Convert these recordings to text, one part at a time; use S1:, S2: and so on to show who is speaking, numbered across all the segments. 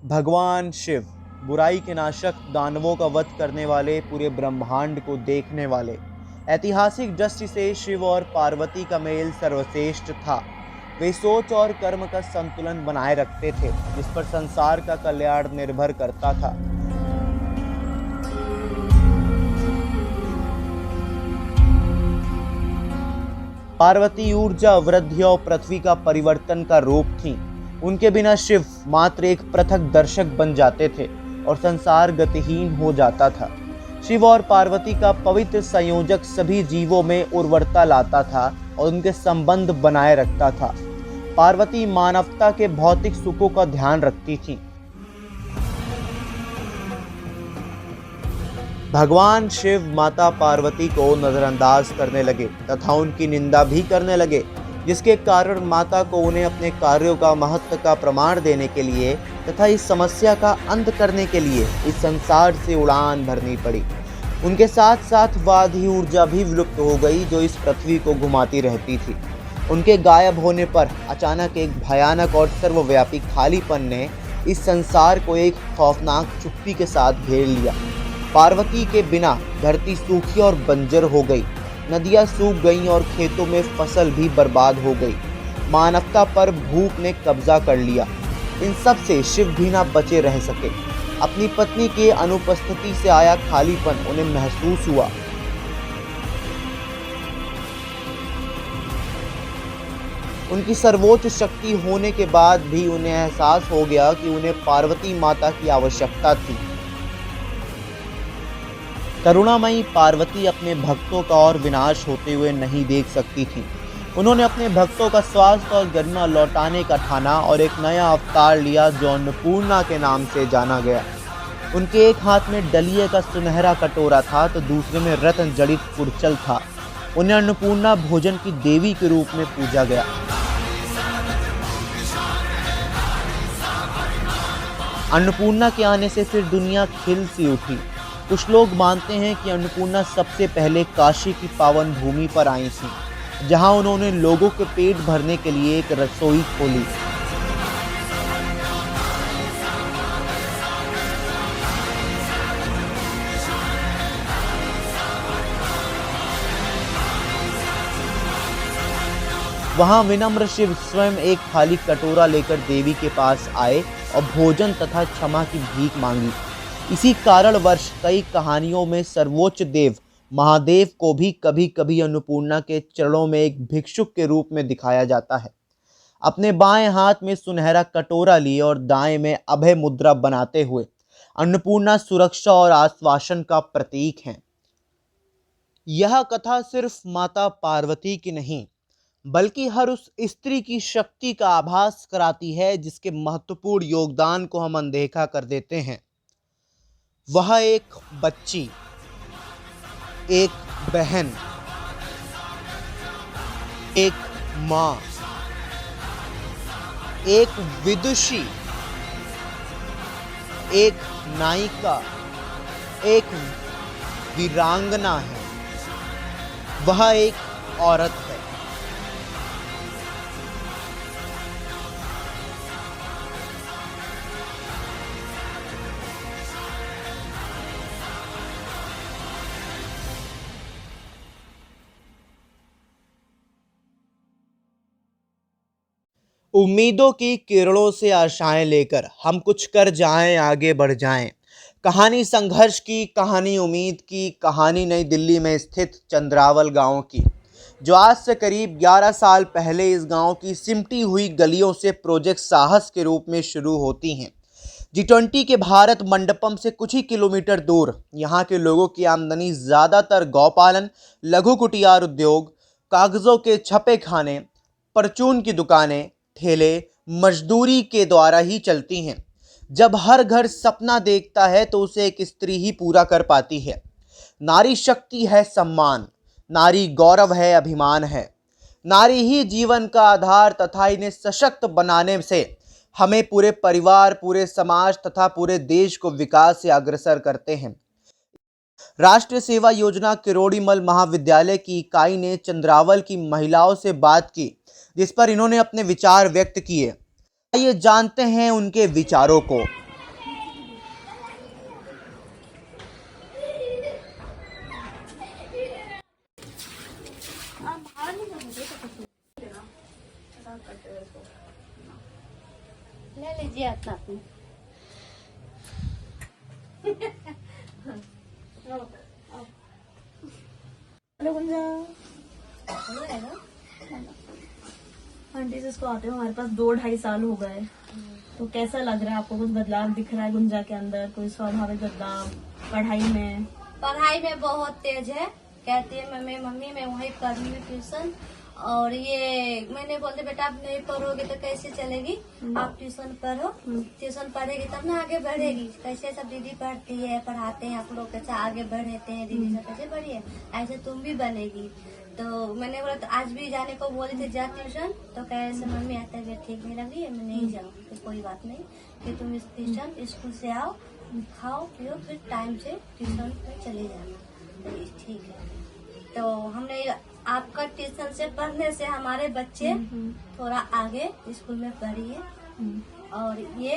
S1: भगवान शिव, बुराई के नाशक, दानवों का वध करने वाले, पूरे ब्रह्मांड को देखने वाले। ऐतिहासिक दृष्टि से शिव और पार्वती का मेल सर्वश्रेष्ठ था। वे सोच और कर्म का संतुलन बनाए रखते थे, जिस पर संसार का कल्याण निर्भर करता था। पार्वती ऊर्जा, वृद्धि और पृथ्वी का परिवर्तन का रूप थीं। उनके बिना शिव मात्र एक पृथक दर्शक बन जाते थे और संसार गतिहीन हो जाता था। शिव और पार्वती का पवित्र संयोजक सभी जीवों में उर्वरता लाता था और उनके संबंध बनाए रखता था। पार्वती मानवता के भौतिक सुखों का ध्यान रखती थी। भगवान शिव माता पार्वती को नजरअंदाज करने लगे तथा उनकी निंदा भी करने लगे, जिसके कारण माता को उन्हें अपने कार्यों का महत्व का प्रमाण देने के लिए तथा इस समस्या का अंत करने के लिए इस संसार से उड़ान भरनी पड़ी। उनके साथ साथ वादी ऊर्जा भी विलुप्त हो गई, जो इस पृथ्वी को घुमाती रहती थी। उनके गायब होने पर अचानक एक भयानक और सर्वव्यापी खालीपन ने इस संसार को एक खौफनाक चुप्पी के साथ घेर लिया। पार्वती के बिना धरती सूखी और बंजर हो गई, नदियां सूख गईं और खेतों में फसल भी बर्बाद हो गई। मानवता पर भूख ने कब्जा कर लिया। इन सब से शिव भी ना बचे रह सके। अपनी पत्नी के अनुपस्थिति से आया खालीपन उन्हें महसूस हुआ। उनकी सर्वोच्च शक्ति होने के बाद भी उन्हें एहसास हो गया कि उन्हें पार्वती माता की आवश्यकता थी। करुणामयी पार्वती अपने भक्तों का और विनाश होते हुए नहीं देख सकती थी। उन्होंने अपने भक्तों का स्वास्थ्य और गरिमा लौटाने का ठाना और एक नया अवतार लिया, जो अन्नपूर्णा के नाम से जाना गया। उनके एक हाथ में डलिये का सुनहरा कटोरा था तो दूसरे में रत्न जड़ित कुरचल था। उन्हें अन्नपूर्णा भोजन की देवी के रूप में पूजा गया। अन्नपूर्णा के आने से फिर दुनिया खिल सी उठी। कुछ लोग मानते हैं कि अन्नपूर्णा सबसे पहले काशी की पावन भूमि पर आई थी, जहां उन्होंने लोगों के पेट भरने के लिए एक रसोई खोली। वहां विनम्र शिव स्वयं एक खाली कटोरा लेकर देवी के पास आए और भोजन तथा क्षमा की भीख मांगी। इसी कारणवश कई कहानियों में सर्वोच्च देव महादेव को भी कभी कभी अन्नपूर्णा के चरणों में एक भिक्षुक के रूप में दिखाया जाता है। अपने बाएं हाथ में सुनहरा कटोरा लिए और दाएं में अभय मुद्रा बनाते हुए अन्नपूर्णा सुरक्षा और आश्वासन का प्रतीक है। यह कथा सिर्फ माता पार्वती की नहीं, बल्कि हर उस स्त्री की शक्ति का आभास कराती है जिसके महत्वपूर्ण योगदान को हम अनदेखा कर देते हैं। वह एक बच्ची, एक बहन, एक माँ, एक विदुषी, एक नायिका, एक वीरांगना है। वह एक औरत है। उम्मीदों की किरणों से आशाएं लेकर हम कुछ कर जाएं, आगे बढ़ जाएं। कहानी संघर्ष की, कहानी उम्मीद की, कहानी नई दिल्ली में स्थित चंद्रावल गांव की, जो आज से करीब 11 साल पहले इस गांव की सिमटी हुई गलियों से प्रोजेक्ट साहस के रूप में शुरू होती हैं। G20 के भारत मंडपम से कुछ ही किलोमीटर दूर यहाँ के लोगों की आमदनी ज़्यादातर गौपालन, लघु कुटियार उद्योग, कागज़ों के छपे खाने, परचून की दुकानें, ठेले, मजदूरी के द्वारा ही चलती हैं। जब हर घर सपना देखता है तो उसे एक स्त्री ही पूरा कर पाती है। नारी शक्ति है सम्मान, नारी गौरव है, अभिमान है। नारी ही जीवन का आधार तथा इन्हें सशक्त बनाने से हमें पूरे परिवार, पूरे समाज तथा पूरे देश को विकास से अग्रसर करते हैं। राष्ट्रीय सेवा योजना किरोड़ीमल महाविद्यालय की इकाई ने चंद्रावल की महिलाओं से बात की, जिस पर इन्होंने अपने विचार व्यक्त किए। आइए जानते हैं उनके विचारों को।
S2: लीजिए अपना अपना।
S3: हेलो गुंजा। आंटी से इसको आते हुए हमारे पास 2-2.5 साल हो गए, तो कैसा लग रहा है आपको? कुछ बदलाव दिख रहा है गुंजा के अंदर? कोई स्वाभाविक बदलाव पढ़ाई में?
S2: पढ़ाई में बहुत तेज है। कहती है मम्मी मम्मी मैं वहीं पढ़ रही हूँ ट्यूशन, और ये मैंने बोलते बेटा आप नहीं पढ़ोगे तो कैसे चलेगी, आप ट्यूशन पढ़ो, ट्यूशन पढ़ेगी तब ना आगे बढ़ेगी। कैसे सब दीदी पढ़ती है पढ़ाते हैं आप लोग कैसे आगे बढ़ते हैं, दीदी से कैसे बढ़िए, ऐसे तुम भी बनेगी। तो मैंने बोला तो आज भी जाने को बोले थे जा ट्यूशन, तो कह रहे से मम्मी आता है ठीक नहीं लग रही है मैं नहीं जाऊँ। तो कोई बात नहीं कि तुम इस ट्यूशन स्कूल से आओ खाओ पियो फिर टाइम से ट्यूशन में चले जाना। तो ठीक है। तो हमने आपका ट्यूशन से पढ़ने से हमारे बच्चे थोड़ा आगे स्कूल में पढ़ी है, और ये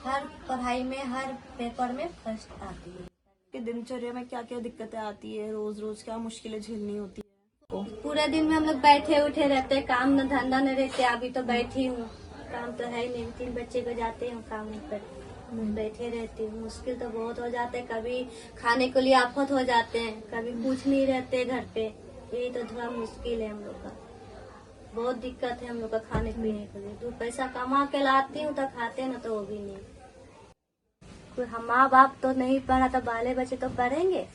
S2: हर पढ़ाई में हर पेपर में फर्स्ट आती है।
S3: कि दिनचर्या में क्या क्या दिक्कतें आती है, रोज रोज क्या मुश्किलें झेलनी होती है?
S2: पूरे दिन में हम लोग बैठे उठे रहते हैं, काम न धंधा नहीं रहते। अभी तो बैठी हूँ, काम तो है नहीं, 3 बच्चे को जाते हैं काम पर, बैठे रहती हूँ। मुश्किल तो बहुत हो जाते हैं, कभी खाने के लिए आफत हो जाते हैं, कभी कुछ नहीं रहते घर पे। यही तो थोड़ा मुश्किल है हम लोग का, बहुत दिक्कत है हम लोग का खाने पीने के लिए। 2 पैसा कमा के लाती हूँ तो खाते ना तो वो भी नहीं। कोई हम माँ बाप तो नहीं पढ़ा तो बाले बच्चे तो पढ़ेंगे,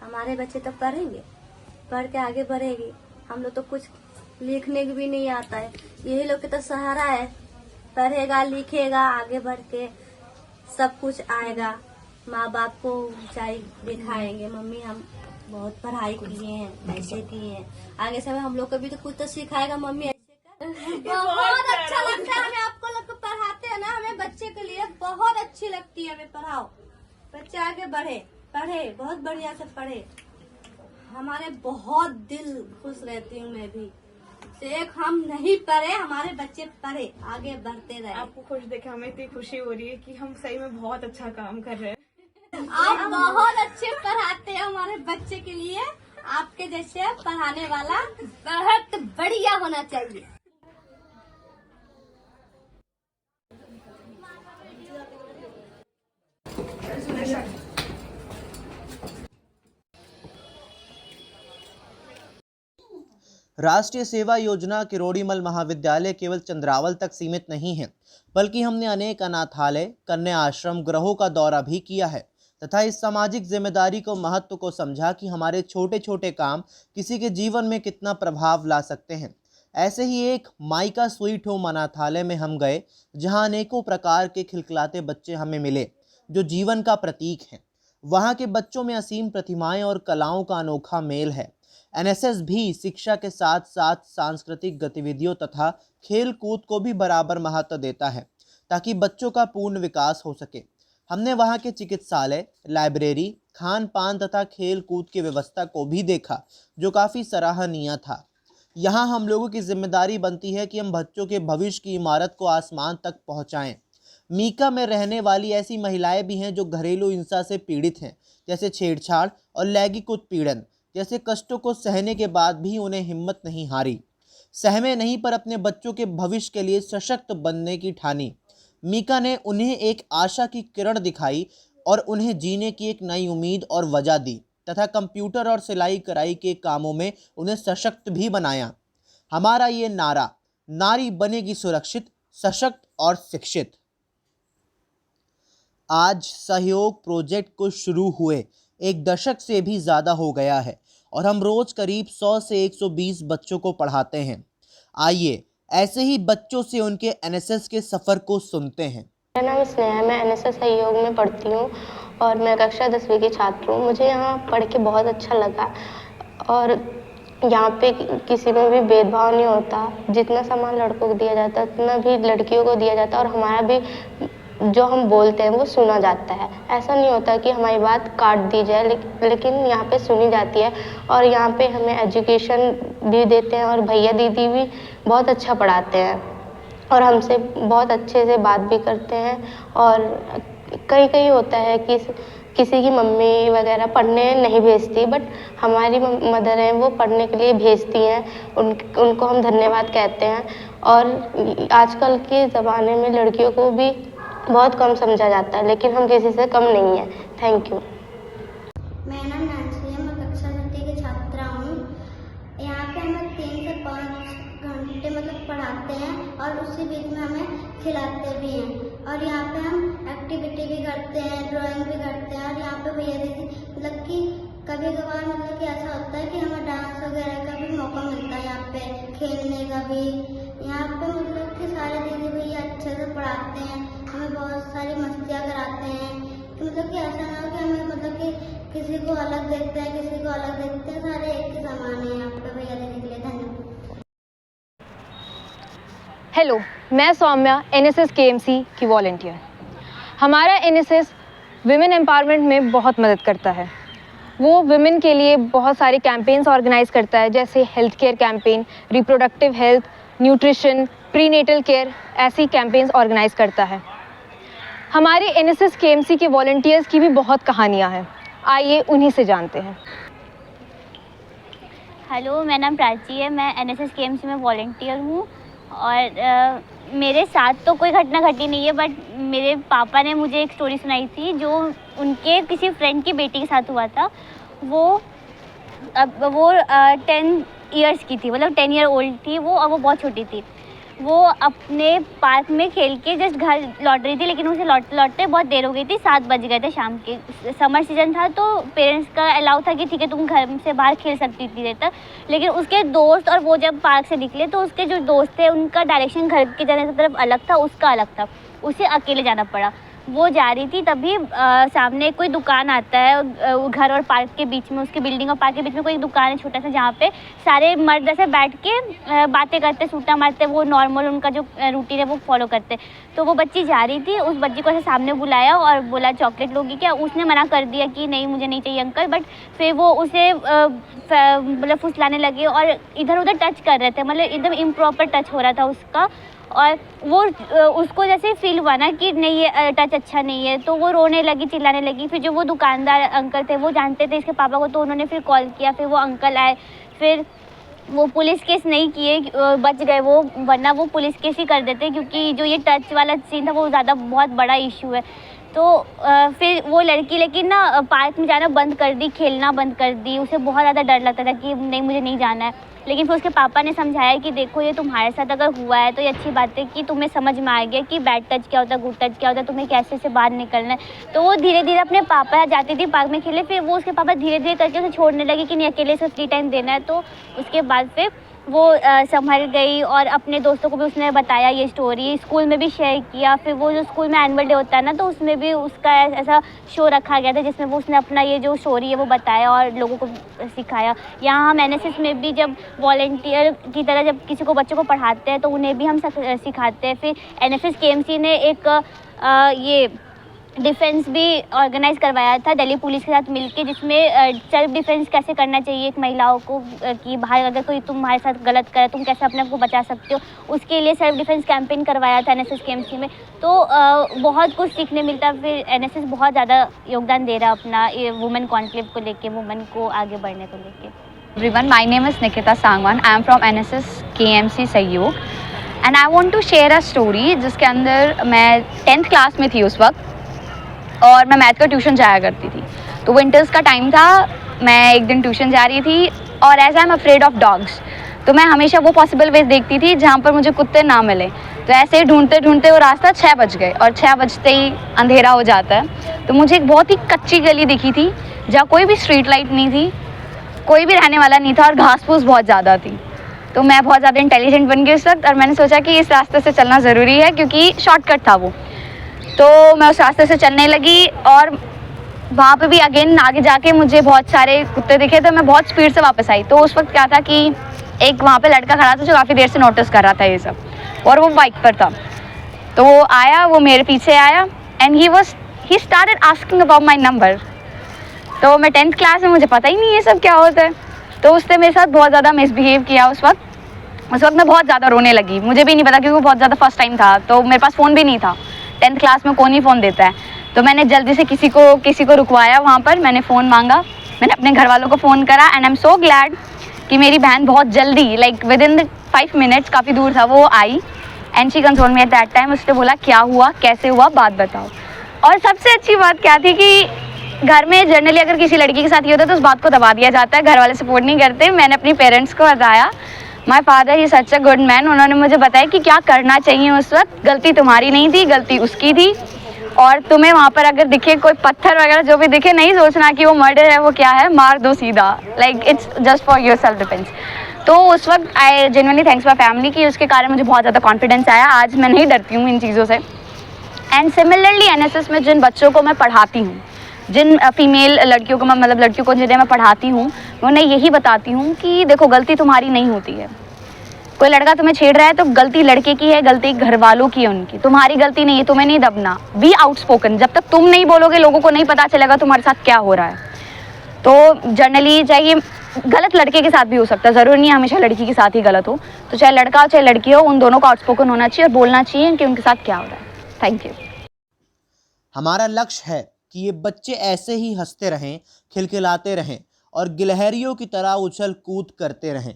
S2: हमारे बच्चे तो पढ़ेंगे, पढ़ के आगे बढ़ेगी। हम लोग तो कुछ लिखने भी नहीं आता है, यही लोग के तो सहारा है। पढ़ेगा लिखेगा आगे बढ़ के सब कुछ आएगा, माँ बाप को ऊंचाई दिखाएंगे, मम्मी हम बहुत पढ़ाई किए हैं ऐसे किए हैं, आगे समय हम लोग को भी तो कुछ तो सिखाएगा मम्मी ऐसे कर। बहुत अच्छा लगता है हमें, आपको लोग को पढ़ाते हैं ना, हमें बच्चे के लिए बहुत अच्छी लगती है। हमें पढ़ाओ, बच्चे आगे बढ़े, पढ़े बहुत बढ़िया से पढ़े, हमारे बहुत दिल खुश रहती हूँ मैं भी। एक हम नहीं पढ़े हमारे बच्चे पढ़े आगे बढ़ते रहे।
S3: आपको खुश देखे हमें इतनी खुशी हो रही है कि हम सही में बहुत अच्छा काम कर रहे हैं।
S2: आप बहुत अच्छे पढ़ाते हैं हमारे बच्चे के लिए, आपके जैसे पढ़ाने वाला बहुत बढ़िया होना चाहिए।
S1: राष्ट्रीय सेवा योजना किरोड़ीमल महाविद्यालय केवल चंद्रावल तक सीमित नहीं है, बल्कि हमने अनेक अनाथालय, कन्या आश्रम, गृहों का दौरा भी किया है तथा इस सामाजिक जिम्मेदारी को महत्व को समझा कि हमारे छोटे छोटे काम किसी के जीवन में कितना प्रभाव ला सकते हैं। ऐसे ही एक माइका स्वीट होम अनाथालय में हम गए, जहां अनेकों प्रकार के खिलखिलाते बच्चे हमें मिले जो जीवन का प्रतीक हैं। वहां के बच्चों में असीम प्रतिमाएं और कलाओं का अनोखा मेल है। एनएसएस भी शिक्षा के साथ साथ सांस्कृतिक गतिविधियों तथा खेल कूद को भी बराबर महत्व देता है ताकि बच्चों का पूर्ण विकास हो सके। हमने वहाँ के चिकित्सालय, लाइब्रेरी, खान पान तथा खेल कूद की व्यवस्था को भी देखा जो काफ़ी सराहनीय था। यहाँ हम लोगों की जिम्मेदारी बनती है कि हम बच्चों के भविष्य की इमारत को आसमान तक पहुँचाएँ। मीका में रहने वाली ऐसी महिलाएं भी हैं जो घरेलू हिंसा से पीड़ित हैं, जैसे छेड़छाड़ और लैंगिक उत्पीड़न जैसे कष्टों को सहने के बाद भी उन्हें हिम्मत नहीं हारी, सहमे नहीं पर अपने बच्चों के भविष्य के लिए सशक्त बनने की ठानी। मीका ने उन्हें एक आशा की किरण दिखाई और उन्हें जीने की एक नई उम्मीद और वजह दी तथा कंप्यूटर और सिलाई कढ़ाई के कामों में उन्हें सशक्त भी बनाया। हमारा ये नारा, नारी बनेगी सुरक्षित, सशक्त और शिक्षित, आज सहयोग प्रोजेक्ट को शुरू हुए 1 दशक से भी ज़्यादा हो गया है और हम रोज़ करीब 100 से 120 बच्चों को पढ़ाते हैं। आइए ऐसे ही बच्चों से उनके एनएसएस के सफ़र को सुनते हैं।
S4: मेरा नाम स्नेहा है, मैं एनएसएस सहयोग में पढ़ती हूँ और मैं कक्षा 10वीं की छात्र हूँ। मुझे यहाँ पढ़ के बहुत अच्छा लगा और यहाँ पे किसी में भी भेदभाव नहीं होता। जितना सामान लड़कों को दिया जाता है उतना भी लड़कियों को दिया जाता है और हमारा भी जो हम बोलते हैं वो सुना जाता है। ऐसा नहीं होता कि हमारी बात काट दी जाए, लेकिन यहाँ पे सुनी जाती है और यहाँ पे हमें एजुकेशन भी देते हैं और भैया दीदी भी बहुत अच्छा पढ़ाते हैं और हमसे बहुत अच्छे से बात भी करते हैं। और कई होता है कि किसी की मम्मी वगैरह पढ़ने नहीं भेजती, बट हमारी मदर हैं वो पढ़ने के लिए भेजती हैं, उनको हम धन्यवाद कहते हैं। और आजकल के ज़माने में लड़कियों को भी बहुत कम समझा जाता है, लेकिन हम किसी से कम नहीं हैं। Thank you.
S5: मेरा नाम नांसी है, मैं कक्षा 6 की छात्रा हूँ। यहाँ पे हमें 3 से 5 घंटे मतलब पढ़ाते हैं और उसी बीच में हमें खिलाते भी हैं। और यहाँ पे हम एक्टिविटी भी करते हैं, ड्राइंग भी करते हैं। और यहाँ पे भैया दीदी मतलब कि कभी कभार मतलब कि ऐसा होता है कि हमें डांस वगैरह का भी मौका मिलता है, यहाँ पे खेलने का भी। यहाँ पे मतलब कि सारे दीदी भैया अच्छे से पढ़ाते हैं, हमें बहुत सारी मस्तियाँ कराते हैं। कि मतलब कि ऐसा ना हो कि हमें मतलब कि किसी को अलग देखते हैं, किसी को अलग देखते हैं, सारे एक ही समान है यहाँ पे भैया दीदी के लिए। धन्यवाद।
S6: हेलो, मैं सौम्या, एनएसएस केएमसी की वॉलंटियर। हमारा एनएसएस विमेन एम्पावरमेंट में बहुत मदद करता है। वो विमेन के लिए बहुत सारे कैंपेन्स ऑर्गेनाइज करता है, जैसे health care campaign, reproductive health, nutrition, prenatal care, ऐसी कैंपेन्स ऑर्गेनाइज करता है। हमारे एनएसएस केएमसी के वॉलंटियर्स की भी बहुत कहानियाँ हैं, आइए उन्हीं से जानते हैं।
S7: हेलो, मेरा नाम प्राची है, मैं एनएसएस केएमसी में वॉलंटियर हूँ। और मेरे साथ तो कोई घटना घटी नहीं है, बट मेरे पापा ने मुझे एक स्टोरी सुनाई थी जो उनके किसी फ्रेंड की बेटी के साथ हुआ था। वो 10 इयर्स की थी, मतलब 10 ईयर ओल्ड थी वो, और वो बहुत छोटी थी। वो अपने पार्क में खेल के जस्ट घर लौट रही थी, लेकिन उसे लौटते बहुत देर हो गई थी, 7 बज गए थे शाम के। समर सीजन था तो पेरेंट्स का अलाउ था कि ठीक है तुम घर से बाहर खेल सकती इतनी देर तक। लेकिन उसके दोस्त और वो जब पार्क से निकले तो उसके जो दोस्त थे उनका डायरेक्शन घर के जाने की तरफ अलग था, उसका अलग था, उसे अकेले जाना पड़ा। वो जा रही थी, तभी सामने कोई दुकान आता है, घर और पार्क के बीच में, उसकी बिल्डिंग और पार्क के बीच में कोई दुकान है छोटा सा, जहाँ पे सारे मर्द ऐसे बैठ के बातें करते, सूटा मारते, वो नॉर्मल उनका जो रूटीन है वो फॉलो करते। तो वो बच्ची जा रही थी, उस बच्ची को ऐसे सामने बुलाया और बोला चॉकलेट लोगी क्या? उसने मना कर दिया कि नहीं मुझे नहीं चाहिए अंकल। बट फिर वो उसे मतलब फुसलाने लगे और इधर उधर टच कर रहे थे, मतलब एकदम इम्प्रॉपर टच हो रहा था उसका। और वो उसको जैसे फील हुआ ना कि नहीं ये टच अच्छा नहीं है, तो वो रोने लगी, चिल्लाने लगी। फिर जो वो दुकानदार अंकल थे वो जानते थे इसके पापा को, तो उन्होंने फिर कॉल किया, फिर वो अंकल आए। फिर वो पुलिस केस नहीं किए, बच गए वो, वरना वो पुलिस केस ही कर देते, क्योंकि जो ये टच वाला सीन था वो ज़्यादा बहुत बड़ा इशू है। तो फिर वो लड़की लेकिन ना पार्क में जाना बंद कर दी, खेलना बंद कर दी। उसे बहुत ज़्यादा डर लगता था कि नहीं मुझे नहीं जाना है। लेकिन फिर उसके पापा ने समझाया कि देखो ये तुम्हारे साथ अगर हुआ है तो ये अच्छी बात है कि तुम्हें समझ में आ गया कि बैड टच क्या होता है, गुड टच क्या होता है, तुम्हें कैसे से बाहर निकलना है। तो वो धीरे धीरे अपने पापा जाती थी पार्क में खेले, फिर वो उसके पापा धीरे धीरे करके उसे छोड़ने लगे कि नहीं अकेले से फ्री टाइम देना है। तो उसके बाद फिर वो संभल गई और अपने दोस्तों को भी उसने बताया ये स्टोरी, स्कूल में भी शेयर किया। फिर वो जो स्कूल में एनुअल डे होता है ना, तो उसमें भी उसका ऐसा शो रखा गया था जिसमें वो उसने अपना ये जो स्टोरी है वो बताया और लोगों को सिखाया। यहाँ हम एनएसएस में भी जब वॉलंटियर की तरह जब किसी को बच्चों को पढ़ाते हैं तो उन्हें भी हम सिखाते हैं। फिर एनएसएस केएमसी ने एक ये डिफेंस भी ऑर्गेनाइज करवाया था दिल्ली पुलिस के साथ मिलके, जिसमें सेल्फ डिफेंस कैसे करना चाहिए एक महिलाओं को, कि बाहर अगर कोई तुम्हारे साथ गलत करे तुम कैसे अपने आप को बचा सकते हो, उसके लिए सेल्फ डिफेंस कैंपेन करवाया था एनएसएस केएमसी में। तो बहुत कुछ सीखने मिलता। फिर एनएसएस बहुत ज़्यादा योगदान दे रहा अपना ये वुमेन कॉन्क्लेव को लेके, वुमेन को आगे बढ़ने को लेके।
S8: Everyone, my name is Nikita Sangwan. I am from NSS KMC सहयोग and I want to share a story जिसके अंदर मैं 10th क्लास में थी उस वक्त और मैं मैथ का ट्यूशन जाया करती थी। तो विंटर्स का टाइम था, मैं एक दिन ट्यूशन जा रही थी और as I am afraid of dogs, तो मैं हमेशा वो पॉसिबल वेज देखती थी जहाँ पर मुझे कुत्ते ना मिले। तो ऐसे ही ढूंढते ढूंढते वो रास्ता 6 बज गए और 6 बजते ही अंधेरा हो जाता है। तो मुझे एक बहुत ही कच्ची गली दिखी थी जहाँ कोई भी स्ट्रीट लाइट नहीं थी, कोई भी रहने वाला नहीं था और घास फूस बहुत ज़्यादा थी। तो मैं बहुत ज़्यादा इंटेलिजेंट बन गई उस वक्त और मैंने सोचा कि इस रास्ते से चलना ज़रूरी है क्योंकि शॉर्टकट था वो। तो मैं उस रास्ते से चलने लगी और वहाँ पे भी अगेन आगे जाके मुझे बहुत सारे कुत्ते दिखे, तो मैं बहुत स्पीड से वापस आई। तो उस वक्त क्या था कि एक वहाँ पे लड़का खड़ा था जो काफ़ी देर से नोटिस कर रहा था ये सब, और वो बाइक पर था। तो वो आया, वो मेरे पीछे आया and he started asking about my number. तो मैं 10th क्लास में, मुझे पता ही नहीं ये सब क्या होता है। तो उसने मेरे साथ बहुत ज़्यादा मिसबिहेव किया उस वक्त मैं बहुत ज़्यादा रोने लगी। मुझे भी नहीं पता क्योंकि वो बहुत ज़्यादा फर्स्ट टाइम था, तो मेरे पास फ़ोन भी नहीं था। 10th क्लास में कौन ही फ़ोन देता है। तो मैंने जल्दी से किसी को रुकवाया वहाँ पर, मैंने फ़ोन मांगा, मैंने अपने घर वालों को फ़ोन करा and I am so glad कि मेरी बहन बहुत जल्दी, लाइक विद इन 5 मिनट्स, काफ़ी दूर था वो I and she consoled me at that time. उसने बोला क्या हुआ, कैसे हुआ, बात बताओ. और सबसे अच्छी बात क्या थी कि घर में जनरली अगर किसी लड़की के साथ ये होता है तो उस बात को दबा दिया जाता है, घर वाले सपोर्ट नहीं करते. मैंने अपनी पेरेंट्स को बताया. My father is such a good man. उन्होंने मुझे बताया कि क्या करना चाहिए उस वक्त. गलती तुम्हारी नहीं थी, गलती उसकी थी. और तुम्हें वहाँ पर अगर दिखे कोई पत्थर वगैरह जो भी दिखे, नहीं सोचना कि वो मर्डर है, वो क्या है, मार दो सीधा. Like it's just for your self defence. तो उस वक्त I genuinely thanks my family कि उसके कारण मुझे बहुत ज़्यादा कॉन्फिडेंस आया. आज मैं नहीं डरती हूँ इन चीज़ों से. एंड सिमिलरली एनएसएस में जिन बच्चों को मैं पढ़ाती हूँ, जिन फीमेल लड़कियों को मतलब लड़कियों को जिन्हें मैं पढ़ाती हूँ, मैं उन्हें यही बताती हूँ कि देखो गलती तुम्हारी नहीं होती है. कोई लड़का तुम्हें छेड़ रहा है तो गलती लड़के की है, गलती घर वालों की है, उनकी, तुम्हारी गलती नहीं है. तुम्हें नहीं दबना. B outspoken. जब तक तुम नहीं बोलोगे लोगों को नहीं पता चलेगा तुम्हारे साथ क्या हो रहा है. तो जनरली चाहे ये गलत लड़के के साथ भी हो सकता है, ज़रूरी नहीं हमेशा लड़की के साथ ही गलत हो. तो चाहे लड़का हो चाहे लड़की हो, उन दोनों को आउटस्पोकन होना चाहिए और बोलना चाहिए कि उनके साथ क्या हो रहा है. Thank you.
S1: हमारा लक्ष्य है कि ये बच्चे ऐसे ही हंसते रहें, खिलखिलाते रहें और गिलहरियों की तरह उछल कूद करते रहें.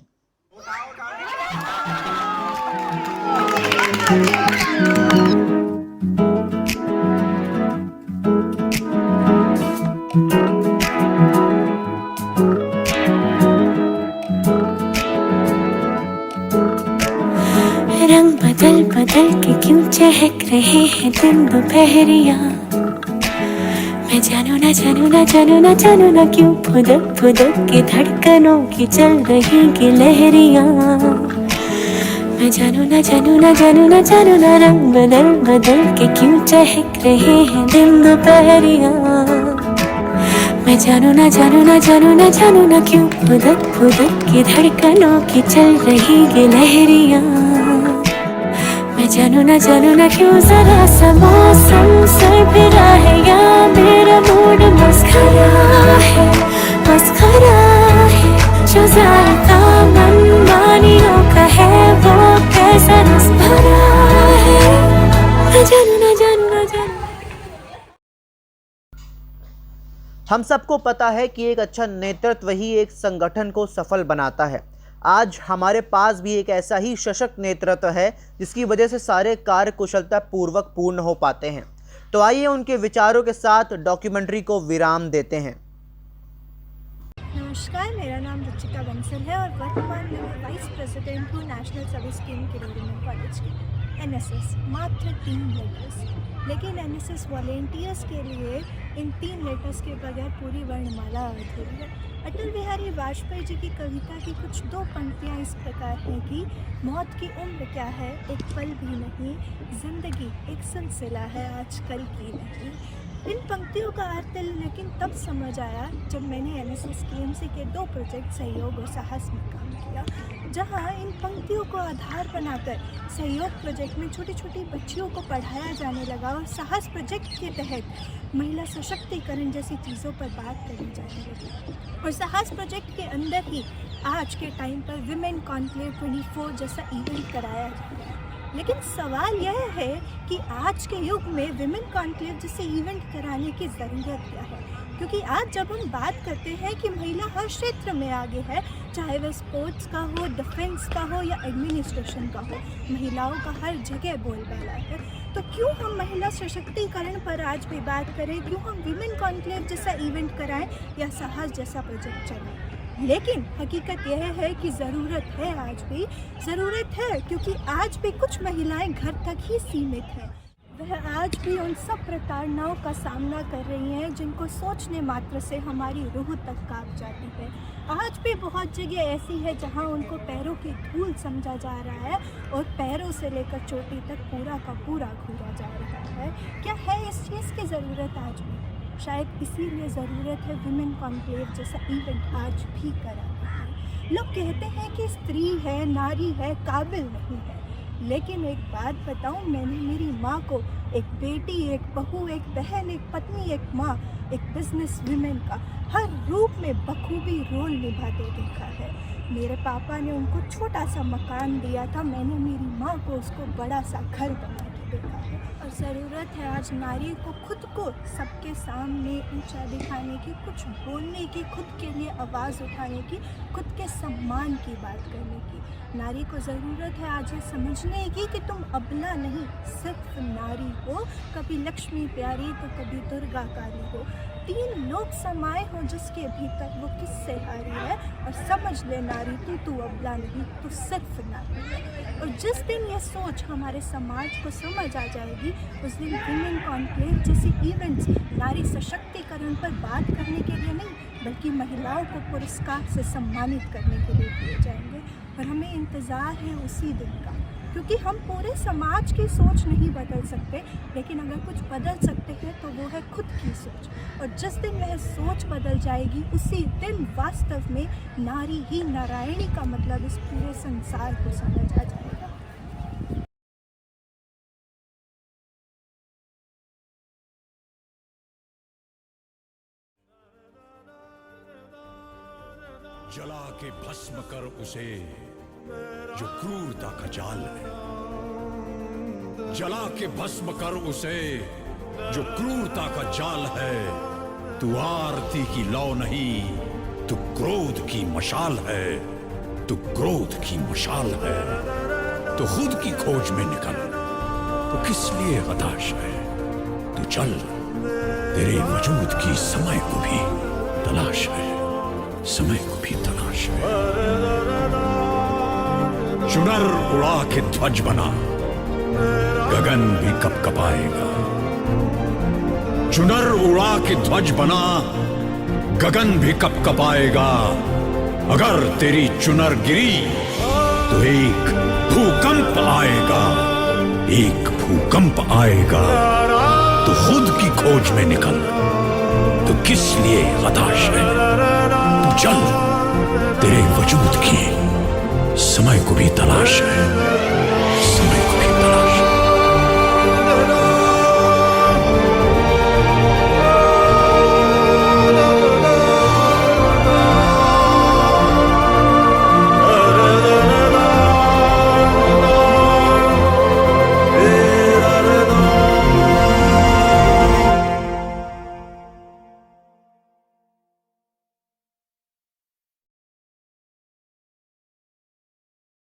S9: रंग बदल बदल के क्यों चहक रहे हैं दिन दोपहरिया. मैं जानू ना जानू ना जानू ना जानू ना क्यों फुदक फुदक के धड़कनों की चल रही गिलहरियाँ. मैं जानू ना जानू ना जानू ना जानू ना रंग बदल बदल के क्यों चहक रहे हैं दिन दोपहरिया. मैं जानू ना जानू ना जानू ना जानू ना क्यों फुदक फुदक के धड़कनों की चल रही गिलहरियाँ. मैं जानू ना क्यों जरा सा मौसम सरफिरा है या मेरा मूड मस्खरा है, मस्खरा है. जो जायका मनमानियों का है वो कैसा रस भरा है. मैं जानू ना जानू ना जानू.
S1: हम सबको पता है कि एक अच्छा नेतृत्व ही एक संगठन को सफल बनाता है. आज हमारे पास भी एक ऐसा ही सशक्त नेतृत्व है जिसकी वजह से सारे कार्य कुशलता पूर्वक पूर्ण हो पाते हैं. तो आइए उनके विचारों के साथ डॉक्यूमेंट्री को विराम देते हैं.
S10: नमस्कार, मेरा नाम रुचिका बंसल है और वर्तमान में मैं वाइस प्रेसिडेंट हूँ नेशनल सर्विस स्कीम किरोड़ी में कॉलेज की. एनएसएस मात्र 3 लेटर्स, लेकिन एनएसएस वॉलेंटियर्स के लिए इन 3 लेटर्स के बगैर पूरी वर्णमाला अधूरी है. अटल बिहारी वाजपेयी जी की कविता की कुछ 2 पंक्तियाँ इस प्रकार हैं कि मौत की उम्र क्या है एक पल भी नहीं, जिंदगी एक सिलसिला है आजकल की नहीं. इन पंक्तियों का अर्थ लेकिन तब समझ आया जब मैंने एनएसएस केएमसी के 2 प्रोजेक्ट सहयोग और साहस में काम किया, जहां इन पंक्तियों को आधार बनाकर सहयोग प्रोजेक्ट में छोटी छोटी बच्चियों को पढ़ाया जाने लगा और साहस प्रोजेक्ट के तहत महिला सशक्तिकरण जैसी चीज़ों पर बात करी जाने लगी. और साहस प्रोजेक्ट के अंदर ही आज के टाइम पर विमेन कॉन्क्लेव 24 जैसा इवेंट कराया जा रहा है. लेकिन सवाल यह है कि आज के युग में विमेन कॉन्क्लेव जैसे इवेंट कराने की ज़रूरत क्या है. क्योंकि आज जब हम बात करते हैं कि महिला हर क्षेत्र में आगे है, चाहे वह स्पोर्ट्स का हो, डिफेंस का हो या एडमिनिस्ट्रेशन का हो, महिलाओं का हर जगह बोलबाला है. तो क्यों हम महिला सशक्तिकरण पर आज भी बात करें, क्यों हम विमेन कॉन्क्लेव जैसा इवेंट कराएं या साहस जैसा प्रोजेक्ट चलाएं. लेकिन हकीकत यह है कि ज़रूरत है, आज भी ज़रूरत है, क्योंकि आज भी कुछ महिलाएं घर तक ही सीमित हैं. वह आज भी उन सब प्रताड़नाओं का सामना कर रही हैं जिनको सोचने मात्र से हमारी रूह तक कांप जाती है. आज भी बहुत जगह ऐसी है जहां उनको पैरों की धूल समझा जा रहा है और पैरों से लेकर चोटी तक पूरा का पूरा घूरा जा रहा है. क्या है इस चीज़ की ज़रूरत आज भी? शायद इसीलिए ज़रूरत है विमेन कॉन्क्लेव जैसा इवेंट आज भी कराना है. लोग कहते हैं कि स्त्री है, नारी है, काबिल नहीं है. लेकिन एक बात बताऊं, मैंने मेरी माँ को एक बेटी, एक बहू, एक बहन, एक पत्नी, एक माँ, एक बिजनेस वुमेन का हर रूप में बखूबी रोल निभाते देखा है. मेरे पापा ने उनको छोटा सा मकान दिया था, मैंने मेरी माँ को उसको बड़ा सा घर बना के देखा है. और ज़रूरत है आज नारी को खुद को सबके सामने ऊंचा दिखाने की, कुछ बोलने की, खुद के लिए आवाज़ उठाने की, खुद के सम्मान की बात करने की। नारी को ज़रूरत है आज ये समझने की कि तुम अबला नहीं, सिर्फ नारी हो, कभी लक्ष्मी प्यारी तो कभी दुर्गा काली हो। 3 लोग समाये हो जिसके भीतर, वो किससे हारी है। और समझ ले नारी तू अबला नहीं, तू सिर्फ नारी है। और जिस दिन ये सोच हमारे समाज को समझ आ जाएगी, उस दिन विमेन कॉन्क्लेव जैसी इवेंट्स नारी सशक्तिकरण पर बात करने के लिए नहीं, बल्कि महिलाओं को पुरस्कार से सम्मानित करने के लिए किए जाएंगे। और हमें इंतज़ार है उसी दिन का, क्योंकि हम पूरे समाज की सोच नहीं बदल सकते, लेकिन अगर कुछ बदल सकते हैं तो वो है खुद की सोच। और जिस दिन वह सोच बदल जाएगी, उसी दिन वास्तव में नारी ही नारायणी का मतलब इस पूरे संसार को समझ आ जाएगा।
S11: जला के भस्म कर उसे जो क्रूरता का जाल है, जला के भस्म कर उसे जो क्रूरता का जाल है। तू आरती की लौ नहीं, तू क्रोध की मशाल है, तू क्रोध की मशाल है। तो खुद की खोज में निकल, तो किस लिए हताश है। तू चल, तेरे वजूद की समय को भी तलाश है, समय को भी तलाश है। चुनर उड़ा के ध्वज बना, गगन भी कपकपाएगा। चुनर उड़ा के ध्वज बना, गगन भी कपकपाएगा। अगर तेरी चुनर गिरी तो एक भूकंप आएगा, एक भूकंप आएगा। तो खुद की खोज में निकल, तो किस लिए हताश है। तू चल, तेरे वजूद की समय को भी तलाश है,